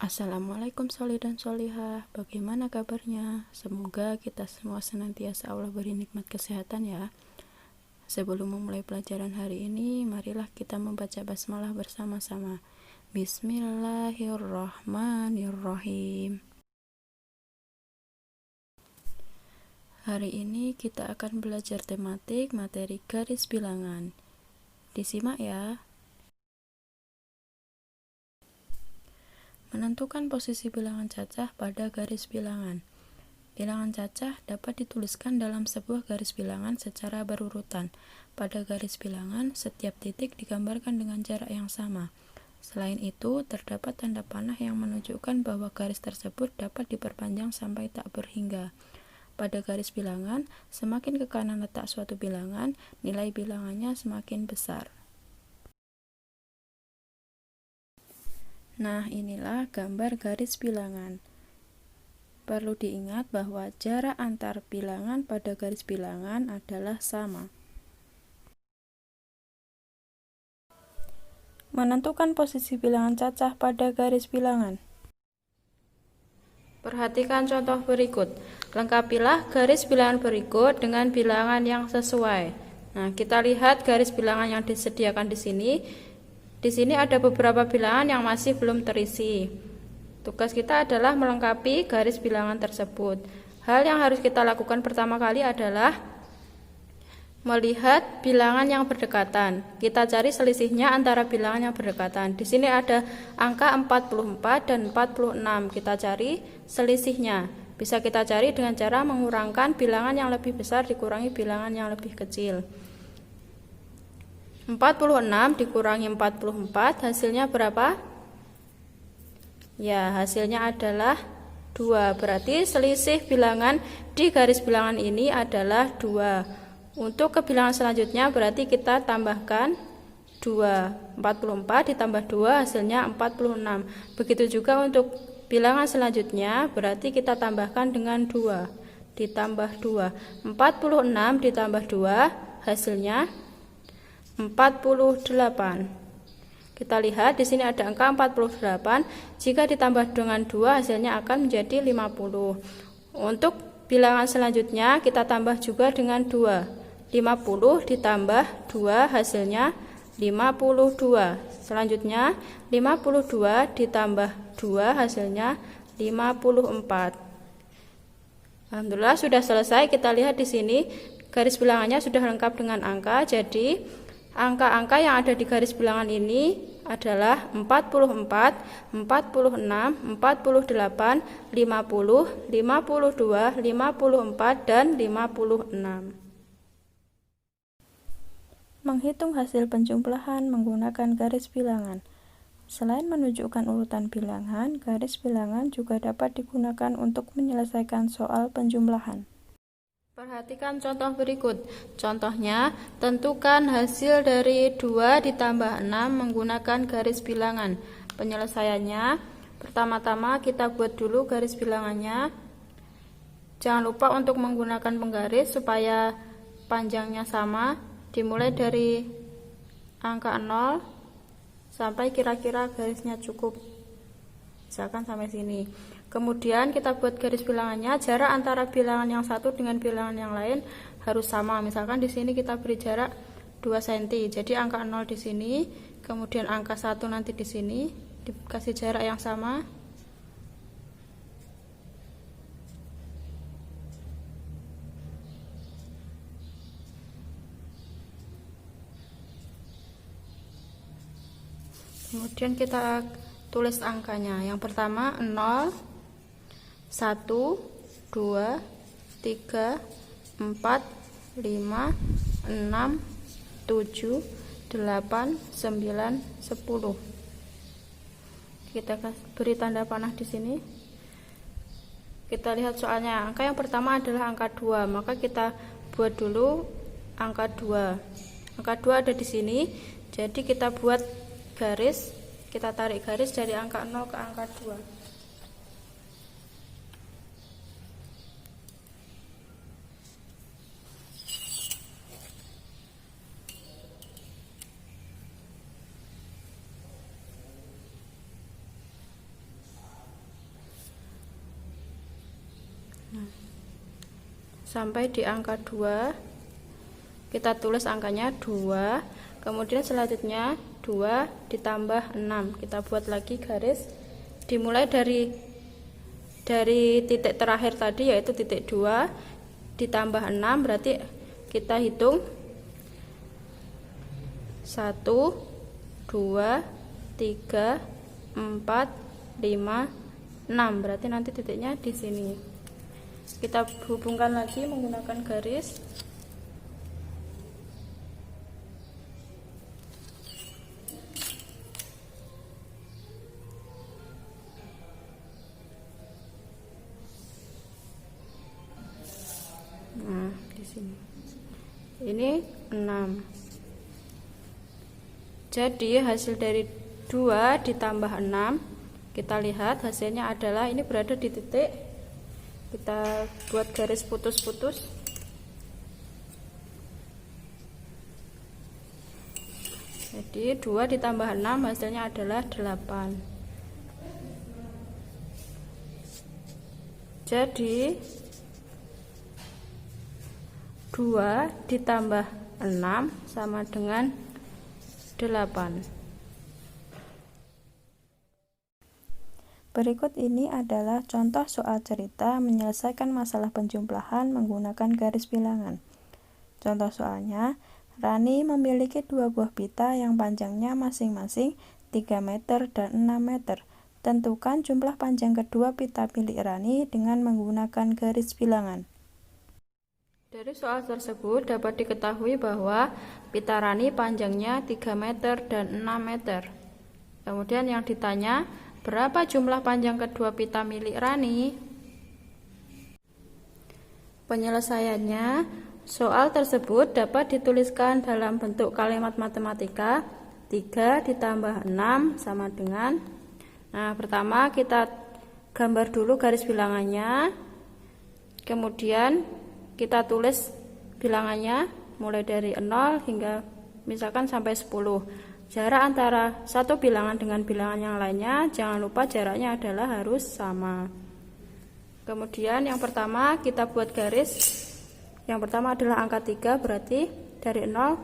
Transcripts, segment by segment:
Assalamualaikum sholih dan sholihah. Bagaimana kabarnya? Semoga kita semua senantiasa Allah beri nikmat kesehatan ya. Sebelum memulai pelajaran hari ini, marilah kita membaca basmalah bersama-sama. Bismillahirrahmanirrahim. Hari ini kita akan belajar tematik materi garis bilangan. Disimak ya. Menentukan posisi bilangan cacah pada garis bilangan. Bilangan cacah dapat dituliskan dalam sebuah garis bilangan secara berurutan. Pada garis bilangan, setiap titik digambarkan dengan jarak yang sama. Selain itu, terdapat tanda panah yang menunjukkan bahwa garis tersebut dapat diperpanjang sampai tak berhingga. Pada garis bilangan, semakin ke kanan letak suatu bilangan, nilai bilangannya semakin besar. Nah, inilah gambar garis bilangan. Perlu diingat bahwa jarak antar bilangan pada garis bilangan adalah sama. Menentukan posisi bilangan cacah pada garis bilangan. Perhatikan contoh berikut. Lengkapilah garis bilangan berikut dengan bilangan yang sesuai. Nah, kita lihat garis bilangan yang disediakan di sini. Di sini ada beberapa bilangan yang masih belum terisi. Tugas kita adalah melengkapi garis bilangan tersebut. Hal yang harus kita lakukan pertama kali adalah melihat bilangan yang berdekatan. Kita cari selisihnya antara bilangan yang berdekatan. Di sini ada angka 44 dan 46. Kita cari selisihnya. Bisa kita cari dengan cara mengurangkan bilangan yang lebih besar dikurangi bilangan yang lebih kecil. 46 dikurangi 44, hasilnya berapa? Ya, hasilnya adalah 2. Berarti selisih bilangan di garis bilangan ini adalah 2. Untuk ke bilangan selanjutnya berarti kita tambahkan 2. 44 ditambah 2 hasilnya 46. Begitu juga untuk bilangan selanjutnya berarti kita tambahkan dengan 2 ditambah 2. 46 ditambah 2 hasilnya 48. Kita lihat di sini ada angka 48. Jika ditambah dengan 2 hasilnya akan menjadi 50. Untuk bilangan selanjutnya kita tambah juga dengan 2. 50 ditambah 2 hasilnya 52. Selanjutnya 52 ditambah 2 hasilnya 54. Alhamdulillah sudah selesai. Kita lihat di sini garis bilangannya sudah lengkap dengan angka. Jadi angka-angka yang ada di garis bilangan ini adalah 44, 46, 48, 50, 52, 54, dan 56. Menghitung hasil penjumlahan menggunakan garis bilangan. Selain menunjukkan urutan bilangan, garis bilangan juga dapat digunakan untuk menyelesaikan soal penjumlahan. Perhatikan contoh berikut. Contohnya, tentukan hasil dari 2 ditambah 6 menggunakan garis bilangan. Penyelesaiannya, pertama-tama kita buat dulu garis bilangannya. Jangan lupa untuk menggunakan penggaris supaya panjangnya sama. Dimulai dari angka 0 sampai kira-kira garisnya cukup. Misalkan sampai sini. Kemudian kita buat garis bilangannya, jarak antara bilangan yang satu dengan bilangan yang lain harus sama. Misalkan di sini kita beri jarak 2 cm. Jadi angka 0 di sini, kemudian angka 1 nanti di sini dikasih jarak yang sama. Kemudian kita tulis angkanya. Yang pertama 0, 1, 2, 3, 4, 5, 6, 7, 8, 9, 10. Kita beri tanda panah di sini. Kita lihat soalnya. Angka yang pertama adalah angka 2, maka kita buat dulu angka 2. Angka 2 ada di sini. Jadi kita buat garis, kita tarik garis dari angka 0 ke angka 2. sampai di angka 2. Kita tulis angkanya 2. Kemudian selanjutnya 2 ditambah 6. Kita buat lagi garis. Dimulai dari titik terakhir tadi, yaitu titik 2 ditambah 6, berarti kita hitung 1, 2, 3, 4, 5, 6. Berarti nanti titiknya di sini. Kita hubungkan lagi menggunakan garis. Nah, di sini. Ini 6. Jadi hasil dari 2 ditambah 6, kita lihat hasilnya adalah ini berada di titik. Kita buat garis putus-putus. Jadi 2 ditambah 6 hasilnya adalah 8. Jadi 2 ditambah 6 sama dengan 8. Berikut ini adalah contoh soal cerita menyelesaikan masalah penjumlahan menggunakan garis bilangan. Contoh soalnya, Rani memiliki 2 buah pita yang panjangnya masing-masing 3 meter dan 6 meter. Tentukan jumlah panjang kedua pita milik Rani dengan menggunakan garis bilangan. Dari soal tersebut dapat diketahui bahwa pita Rani panjangnya 3 meter dan 6 meter. Kemudian yang ditanya, berapa jumlah panjang kedua pita milik Rani? Penyelesaiannya, soal tersebut dapat dituliskan dalam bentuk kalimat matematika. 3 ditambah 6 sama dengan. Nah, pertama kita gambar dulu garis bilangannya. Kemudian kita tulis bilangannya mulai dari 0 hingga misalkan sampai 10. Jarak antara satu bilangan dengan bilangan yang lainnya, jangan lupa jaraknya adalah harus sama. Kemudian yang pertama kita buat garis. Yang pertama adalah angka 3, berarti dari 0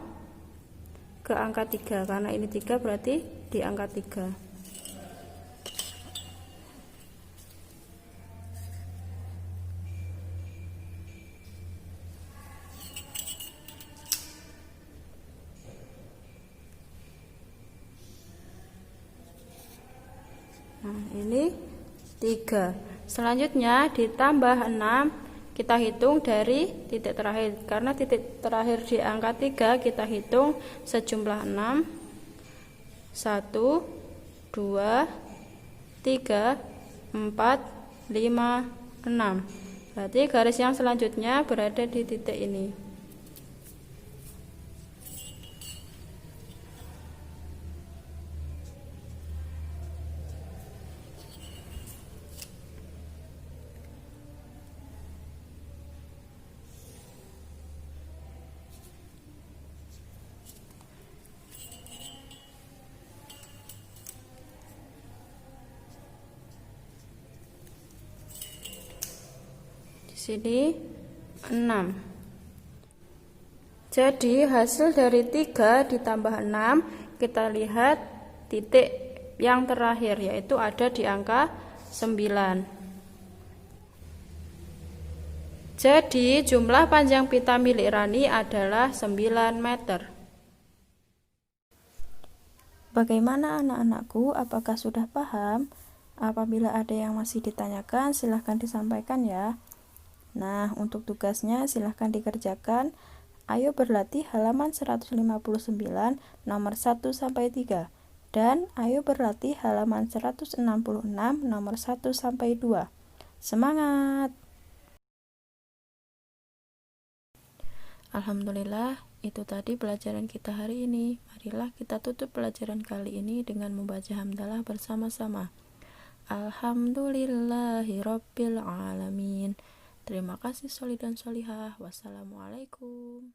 ke angka 3. Karena ini 3 berarti di angka 3. Nah, ini 3. Selanjutnya ditambah 6, kita hitung dari titik terakhir. Karena titik terakhir di angka 3, kita hitung sejumlah 6. 1, 2, 3, 4, 5, 6. Berarti garis yang selanjutnya berada di titik ini. Sini 6. Jadi hasil dari 3 ditambah 6, kita lihat titik yang terakhir, yaitu ada di angka 9. Jadi jumlah panjang pita milik Rani adalah 9 meter. Bagaimana anak-anakku, apakah sudah paham? Apabila ada yang masih ditanyakan, silahkan disampaikan ya. Nah, untuk tugasnya silahkan dikerjakan. Ayo berlatih halaman 159 nomor 1-3 dan ayo berlatih halaman 166 nomor 1-2. Semangat! Alhamdulillah, itu tadi pelajaran kita hari ini. Marilah kita tutup pelajaran kali ini dengan membaca hamdalah bersama-sama. Alhamdulillahirabbil alamin. Terima kasih soli dan solihah. Wassalamualaikum.